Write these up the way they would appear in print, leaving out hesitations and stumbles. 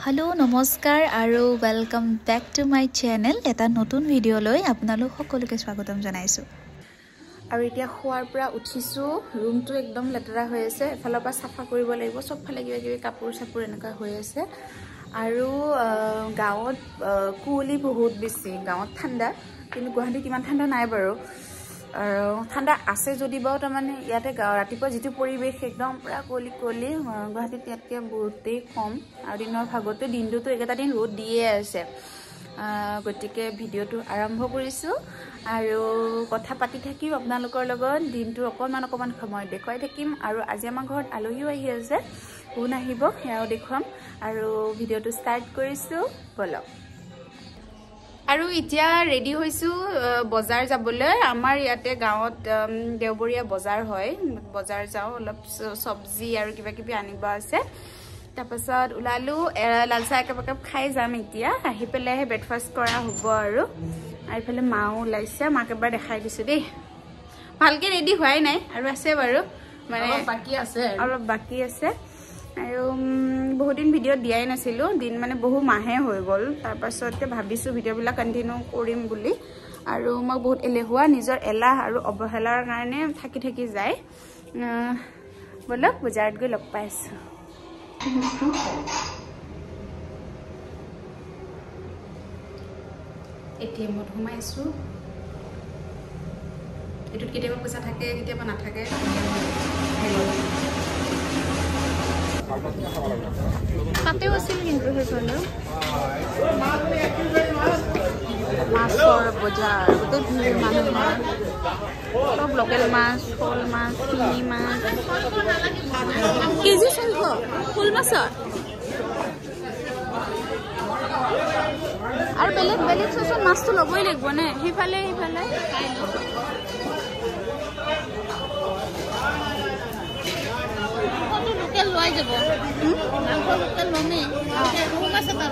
hello नमस्कार आरो welcome back to my channel एटा नतुन भिडिओ লৈ আপোনালোক সকলোকে স্বাগতম জনাইছো আৰু এতিয়া খোৱাৰ পৰা উঠিছো ৰুমটো একদম লেতেৰা হৈ আছে এফালৰ পৰা সাফা কৰিব লাগিব সব ফালে কিবা কিবি কাপোৰ সাপুৰ এনেকা হৈ আছে আৰু গাঁৱত কুলি বহুত বেছি গাঁৱত ঠাণ্ডা কিন্তু গুৱাহাটীত ইমান ঠাণ্ডা নাই বাৰু আৰু ঠাণ্ডা আছে যদি বাও তাৰ মানে ইয়াতে ৰাতিপুৱা যেটো পৰিবেশ একদম পুৰা কলি কলি গুৱাহাটীত ইয়াতকে বহুতেই কম আৰু দিনৰ ভাগতে দিনটো একেটা দিন ৰ'দ দিয়ে আছে গতিকে ভিডিওটো আৰম্ভ কৰিছো আৰু কথা পাতি থাকিম আপোনালোকৰ লগত দিনটো অকমান সময় দেখুৱাই থাকিম আৰু আজি আমাৰ ঘৰত আলহীও আহি আছে কোন আহিব হেয়াও দেখুৱাম আৰু ভিডিওটো ষ্টাৰ্ট কৰিছো বলক আৰু এতিয়া ৰেডি হৈছো বজাৰ যাবলৈ আমাৰ ইয়াতে গাঁৱত দেওবৰীয়া বজাৰ হয় বজাৰ যাও অলপ সবজি আৰু কিবা কিবি আনিব আছে তাৰপাছত উলালু লাল চাহ একাপ খাই যাম এতিয়া আহি পেলাইহে ব্ৰেকফাষ্ট কৰা হ'ব আৰু আইফালে মাও লাইছে মাক এবাৰ দেখাই দিছো দেই ভালকে ৰেডি হোৱাই নাই আৰু আছে বাৰু মানে অলপ বাকি আছে আৰু বহুত দিন ভিডিও দিয়াই নাছিলো দিন মানে বহু মাহে হৈ গল তাৰ পাছতে ভাবিছো ভিডিও বিলাক কন্টিনিউ কৰিম বুলি আৰু মই বহুত এলেহুৱা নিজৰ এলাহ আৰু অবহেলাৰ কাৰণে থাকি যায় বলক বজাৰত গৈ লগ পাইছো এটিএম মত ঘুমাইছো এটুত কেতিয়াবা পইচা থাকে কেতিয়াবা নাথাকে তাতেও আছিল কিন্তু সেইফালে মাছৰ বজাৰ গোটেই ভিৰ মানুহৰ সব লোকেল মাছ শ'ল মাছ শিঙি মাছ কেজি 400 শ'ল মাছৰ আৰু বেলেগ বেলেগ চোন মাছটো ল'বই লাগিব নে সেইফালে লয় যাব লোকেল লমে বহুত আছে তাৰ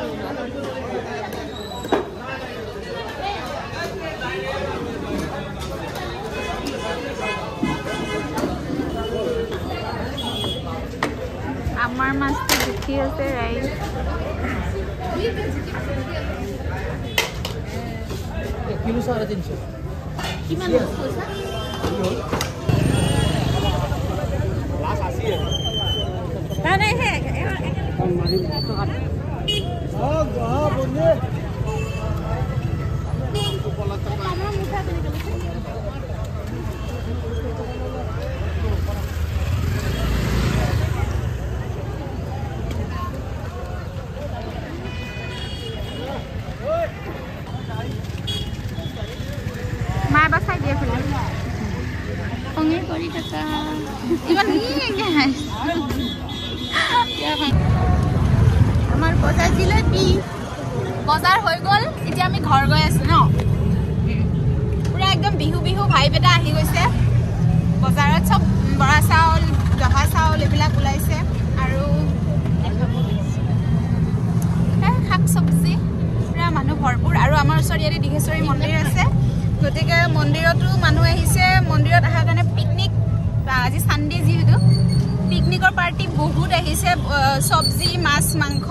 আমাৰ মাছটো দেখি আছে ৰাইজ কিলো 350 কিমান পইচা লাখ 80 नहीं है माँ बस आई दिया फिर पंगे करी कथा इवन नहीं है আমাৰ বজাৰ জিলাপি বজাৰ হৈ গল এতিয়া আমি ঘৰ গৈ আছো ন পুৰা একদম বিহু ভাইব এটা আহি গৈছে বজাৰত সব বৰা চাউল জহা চাউল এইবিলাক ওলাইছে আৰু শাক সবজি পুৰা মানুহ ভৰপুৰ আৰু আমাৰ ওচৰত ইয়াতে দিঘেশ্বৰী মন্দিৰ আছে গতিকে মন্দিৰতো মানুহ আহিছে মন্দিৰত আহাৰ কাৰণে পিকনিক আজি সানডে যিহেতু পিকনিকৰ পাৰ্টি বহুত আহিছে সবজি মাছ মাংস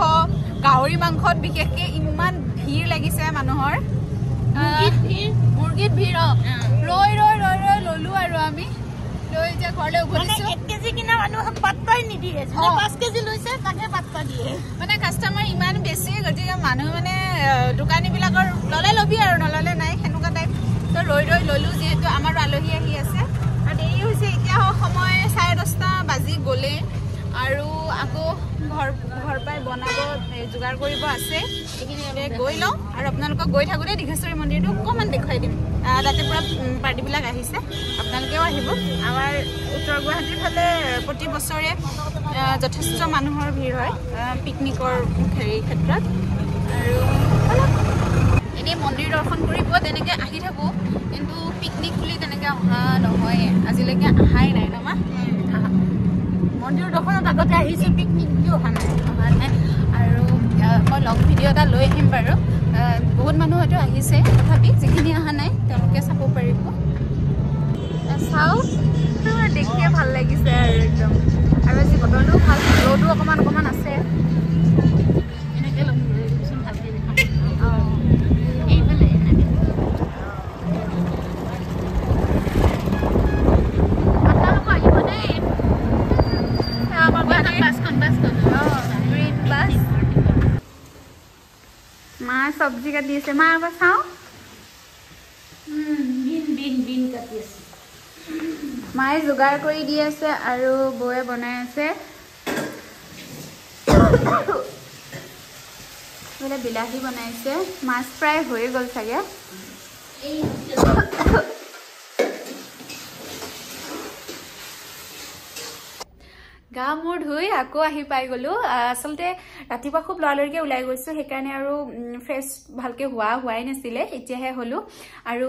গাহৰি মাংসত বিশেষকে ইমান ভিৰ লাগিছে মানুহৰ মুৰ্গীত ভিৰ ৰৈ ললো আৰু আমি লৈ যে ঘৰলৈ উভতিছো 1 কেজি কিনা মানুহ পাত্তাই নিদিয়ে 5 কেজি লৈছে তাকে পাত্তা দিয়ে মানে কাস্টমাৰ ইমান বেছি গতিকে মানুহ মানে দোকানী বিলাকৰ ললে লবি আৰু নললে নাই হেনুকা টাইপ তো ৰৈ ললো যেহেতু আমাৰ আলহী আহি আছে আৰু দেৰি হৈছে এতিয়া সময় 10:30 বাজি গলে আৰু আকৌ ঘৰ পাই বনাব যোগাৰ কৰিব আছে এখিনি গৈ লওঁ আৰু আপোনালোকক গৈ থাকোতে দিঘেশ্বৰী মন্দিৰটো অকমান দেখুৱাই দিম তাতে পুৰা পাৰ্টি বিলাক আহিছে আপোনালোকেও আহিব আমাৰ উত্তৰ গুৱাহাটীৰ ফালে প্ৰতি বছৰে যথেষ্ট মানুহৰ ভিৰ হয় পিকনিকৰ ক্ষেত্ৰত আৰু এনে মন্দিৰ দৰ্শন কৰিব তেনেকে আহি থাকো কিন্তু পিকনিক বুলি তেনেকে অহা নহয় আজিলৈকে আহাই নাই ন মা মন্দিৰ দৰ্শনত আগতে আহিছে পিকনিক কি অহা নাই আৰু মই লং ভিডিও এটা লৈ আহিম বাৰু বহুত মানুহ হয়তো আহিছে তথাপি যিখিনি অহা নাই তেওঁলোকে চাব পাৰিব চাও দেখিয়ে ভাল লাগিছে আৰু একদম আৰু আজি বতৰটো ভাল ৰ'দো অকমান আছে এনেকে চব্জি কাটি আছে মা আবাৰ চাও বিন কাটি আছে মায়ে যোগাৰ কৰি দি আছে আৰু বৌয়ে বনাই আছে বলে বিলাহী বনাইছে মাছ ফ্ৰাই হৈ গল চাগে গা মোৰ ধুই আকৌ আহি পাই গলো আসলতে ৰাতিপুৱা খুব লৰালৰিকে ওলাই গৈছো সেইকাৰণে আৰু ফ্ৰেছ ভালকে হোৱাই নাছিলে এতিয়াহে হলো আৰু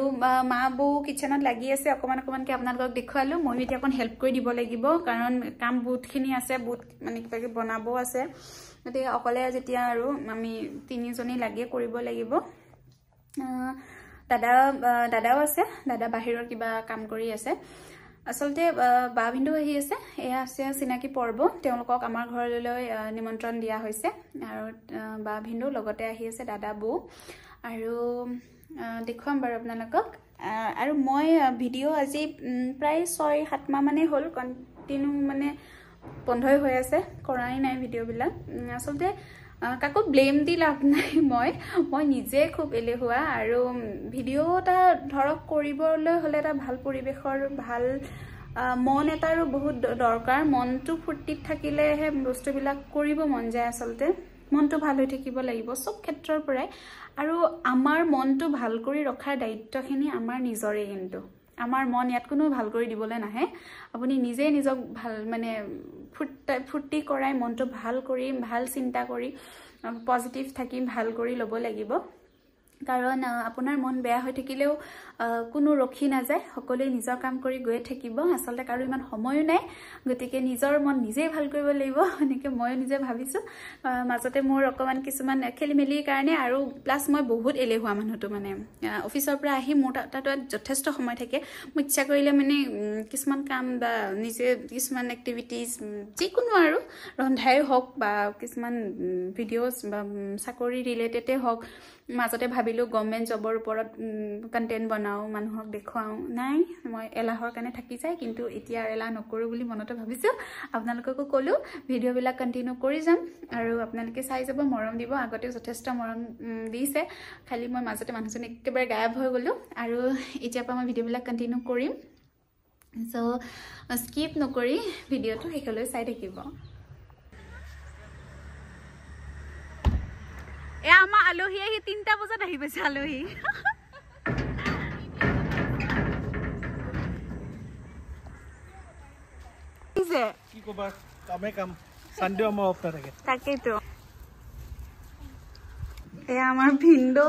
মা বৌ কিচেনত লাগি আছে অকমানকে আপোনালোকক দেখুৱালো মই এতিয়া অকন হেল্প কৰি দিব লাগিব কাৰণ কাম বহুতখিনি আছে বহুত মানে কিবাকে বনাবও আছে গতিকে অকলে যেতিয়া আৰু আমি তিনিজনী লাগি কৰিব লাগিব দাদাও আছে দাদা বাহিৰৰ কিবা কাম কৰি আছে আসলতে বা বিন্দু আহি আছে এয়া আছে চিনাকি পৰ্ব তেওঁলোকক আমাৰ ঘৰলৈ নিমন্ত্ৰণ দিয়া হৈছে আৰু বা বিন্দু লগতে আহি আছে দাদা বৌ আৰু দেখুৱাম বাৰু আপোনালোকক আৰু মই ভিডিঅ' আজি প্ৰায় 6-7 মাহ মানে হ'ল কন্টিনিউ মানে বন্ধই হৈ আছে কৰাই নাই ভিডিঅ'বিলাক আসলতে কাকো ব্লেম দি লাভ নাই মই নিজে খুব এলেহুৱা আৰু ভিডিঅ' এটা ধৰক কৰিবলৈ হলে এটা ভাল পৰিবেশৰ ভাল মন এটাৰো বহুত দৰকাৰ মনটো ফুৰ্তিত থাকিলেহে বস্তুবিলাক কৰিব মন যায় আসলতে মনটো ভাল হৈ থাকিব লাগিব সব ক্ষেত্ৰৰ পৰাই আৰু আমাৰ মনটো ভাল কৰি ৰখাৰ দায়িত্বখিনি আমাৰ নিজৰে কিন্তু আমাৰ মন ইয়াত কোনো ভাল কৰি দিবলৈ নাহে আপুনি নিজে নিজক ভাল মানে ফুৰ্তি কৰাই মনটো ভাল কৰি ভাল চিন্তা কৰি পজিটিভ থাকি ভাল কৰি ল'ব লাগিব কাৰণ আপোনাৰ মন বেয়া হৈ থাকিলেও কোনো ৰখি নাযায় সকলোৱে নিজৰ কাম কৰি গৈ থাকিব আসলতে কাৰো ইমান সময়ো নাই গতিকে নিজৰ মন নিজে ভাল কৰিব লাগিব এনেকৈ মই নিজে ভাবিছো মাজতে মোৰ অকমান কিছুমান খেলিমেলিৰ কাৰণে আৰু প্লাস মই বহুত এলেহুৱা মানুহটো মানে অফিচৰ পৰা আহি মোৰ তাত যথেষ্ট সময় থাকে মই ইচ্ছা কৰিলে মানে কিছুমান কাম বা নিজে কিছুমান এক্টিভিটিজ যিকোনো আৰু ৰন্ধাই হওক বা কিছুমান ভিডিঅ'জ বা চাকৰি ৰিলেটেডে হওক মাজতে ভাবিলো গভৰ্নমেন্ট জবৰ ওপৰত কন্টেন্ট বনাও মানুহক দেখুৱাও নাই মই এলাহৰ কাৰণে থাকি যায় কিন্তু এতিয়া এলাহ নকৰো বুলি মনতে ভাবিছো আপোনালোককো কলো ভিডিঅ'বিলাক কন্টিনিউ কৰি যাম আৰু আপোনালোকে চাই যাব মৰম দিব আগতে যথেষ্ট মৰম দিছে খালি মই মাজতে মানুহজন একেবাৰে গায়ব হৈ গলো আৰু এতিয়া পৰা মই ভিডিঅ'বিলাক কন্টিনিউ কৰিম সো স্কিপ নকৰি ভিডিঅ'টো শেষলৈ চাই থাকিব এ আমা আলহী আহি 3টা বজাত আহি পাইছে আলহী কি কবা কাম সানডে আমাৰ অফ থাকে তাকেতো এ আমাৰ ভিন্ডো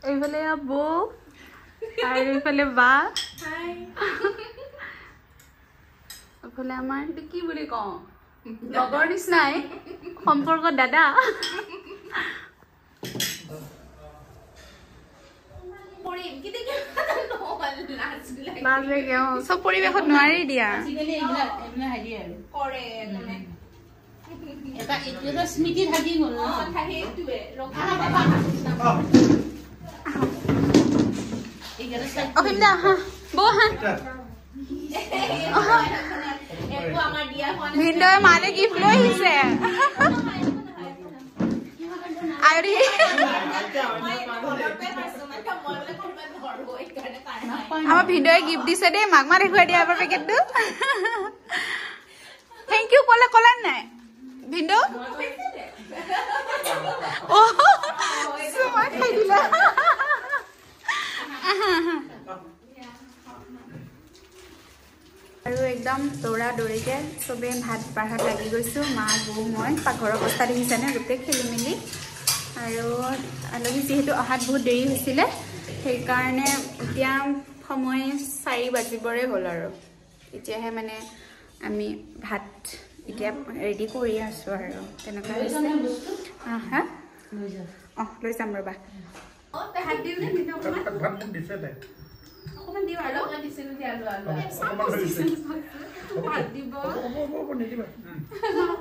এইফালে বৌ আৰু এইফালে বা হাই এইফালে আমাৰ কি বুলি কওঁ লগৰ নিচিনাই সম্পৰ্ক দাদা সব পৰিৱেশত নোৱাৰি দিয়া স্মৃতি থাকি গ'ল অভিন্দা আহা বৌ আহা ভিন্দয়ে মালে গিফ্ট লৈ আহিছে আইৰি আমাৰ ভিন্দয়ে গিফ্ট দিছে দেই মাক মা দেখুৱাই দিয়া আমাৰ পেকেটটো থ্যাংক ইউ কলা নাই ভিন্দো ও সুমা খাই দিলা আৰু একদম দৌৰা দৌৰিকে সবে ভাত বাঢ়াত লাগি গৈছো মা বৌ মই পাকঘৰ অৱস্থা দেখিছেনে গোটেই খেলি মেলি আৰু আলহী যিহেতু অহাত বহুত দেৰি হৈছিলে সেইকাৰণে এতিয়া সময় 4 বাজিবৰে হ'ল আৰু এতিয়াহে মানে আমি ভাত এতিয়া ৰেডি কৰি আছো আৰু তেনেকুৱা হৈছে হা লৈ যাম ৰবা ভাত দিও নে ভাত দিছে দে অকমান দিও আৰু দিছিল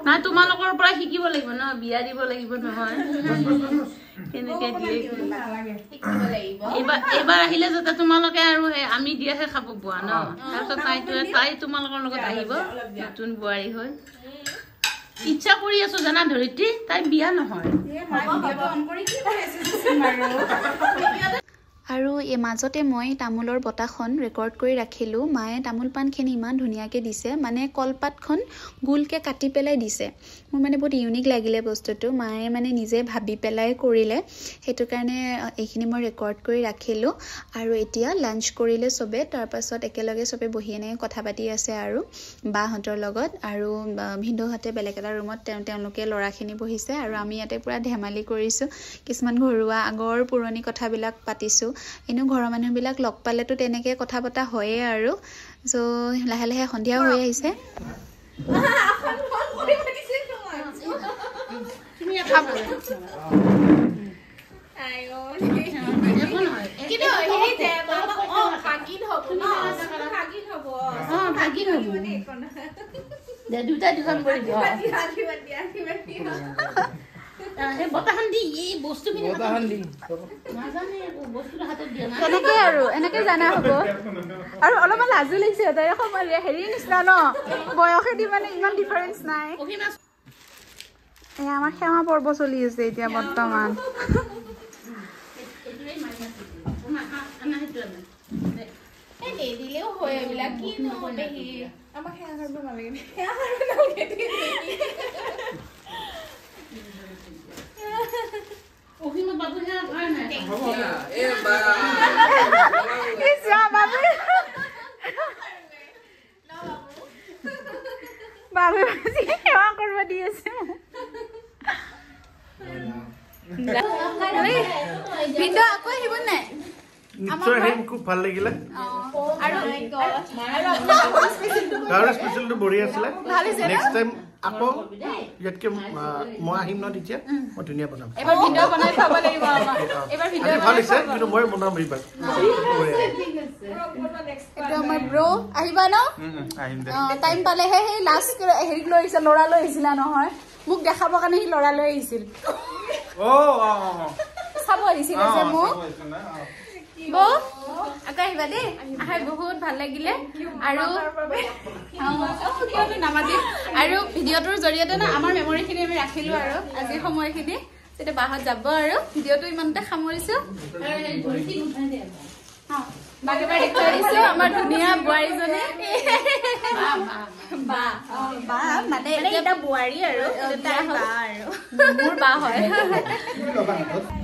না তোমালোকৰ পৰা শিকিব লাগিব ন বিয়া দিব লাগিব নহয় কেনেকে দিয়ে এবাৰ আহিলে যাতে তোমালোকে আৰু আমি দিয়াহে খাব পোৱা ন তাৰপিছত তাই তোমালোকৰ লগত আহিব নতুন বোৱাৰী হৈ ইচ্ছা কৰি আছো জানা ধৰিত্ৰী তাই বিয়া নহয় আৰু এই মাজতে মই তামোলৰ বটাখন ৰেকৰ্ড কৰি ৰাখিলোঁ মায়ে তামোল পাণখিনি ইমান ধুনীয়াকৈ দিছে মানে কলপাতখন গোলকৈ কাটি পেলাই দিছে মোৰ মানে বহুত ইউনিক লাগিলে বস্তুটো মায়ে মানে নিজে ভাবি পেলাই কৰিলে সেইটো কাৰণে এইখিনি মই ৰেকৰ্ড কৰি ৰাখিলোঁ আৰু এতিয়া লাঞ্চ কৰিলে চবে তাৰপাছত একেলগে চবে বহি এনেকৈ কথা পাতি আছে আৰু বাহঁতৰ লগত আৰু ভিন্দুহঁতে বেলেগ এটা ৰুমত তেওঁলোকে ল'ৰাখিনি বহিছে আৰু আমি ইয়াতে পূৰা ধেমালি কৰিছোঁ কিছুমান ঘৰুৱা আগৰ পুৰণি কথাবিলাক পাতিছোঁ এনেও ঘৰৰ মানুহবিলাক লগ পালেতো তেনেকৈ কথা পতা হয়েই আৰু চ' লাহে লাহে সন্ধিয়া হৈ আহিছে তেনেকৈ আৰু এনেকৈ জানা হ'ব আৰু অলপমান লাজো লাগিছে হেৰি নিচিনা ন বয়সেদি মানে ইমান ডিফাৰেঞ্চ নাই আমাৰ সেৱা পৰ্ব চলি আছে এতিয়া বৰ্তমান দিলেও হয় এইবিলাক কি আমাক সেৱা কৰিব নালাগে বাবু সেৱা কৰিব দি আছে ভিন্দু আকৌ আহিব নাই নিশ্চয় আহিম খুব ভাল লাগিলে গাঁৱৰ স্পেচিয়েলটো বঢ়িয়া আছিলে নেক্সট টাইম আকৌ ইয়াতকে মই আহিম ন তেতিয়া মই ধুনীয়া বনাম এবাৰ ভিডিঅ' বনাই খাব লাগিব এবাৰ ভিডিঅ' ভাল হৈছে কিন্তু মই বনাম এইবাৰ এইটো আমাৰ ব্ৰ আহিবা ন আহিম দে টাইম পালেহে সেই লাষ্ট হেৰিক লৈ আহিছিল ল'ৰা লৈ আহিছিলা নহয় মোক দেখাবৰ কাৰণে সি ল'ৰা লৈ আহিছিল চাব আহিছিল যে মোক বৌ আকৌ আহিবা দেই আহি বহুত ভাল লাগিলে আৰু নামাতিম আৰু ভিডিঅ'টোৰ জৰিয়তে না আমাৰ মেমৰিখিনি আমি ৰাখিলোঁ আৰু আজিৰ সময়খিনি তেতিয়া বাহঁত যাব আৰু ভিডিঅ'টো ইমানতে সামৰিছোঁ বাক এবাৰ দেখুৱাই দিছোঁ আমাৰ ধুনীয়া বোৱাৰীজনী বা মানে এটা বোৱাৰী আৰু মোৰ বা হয়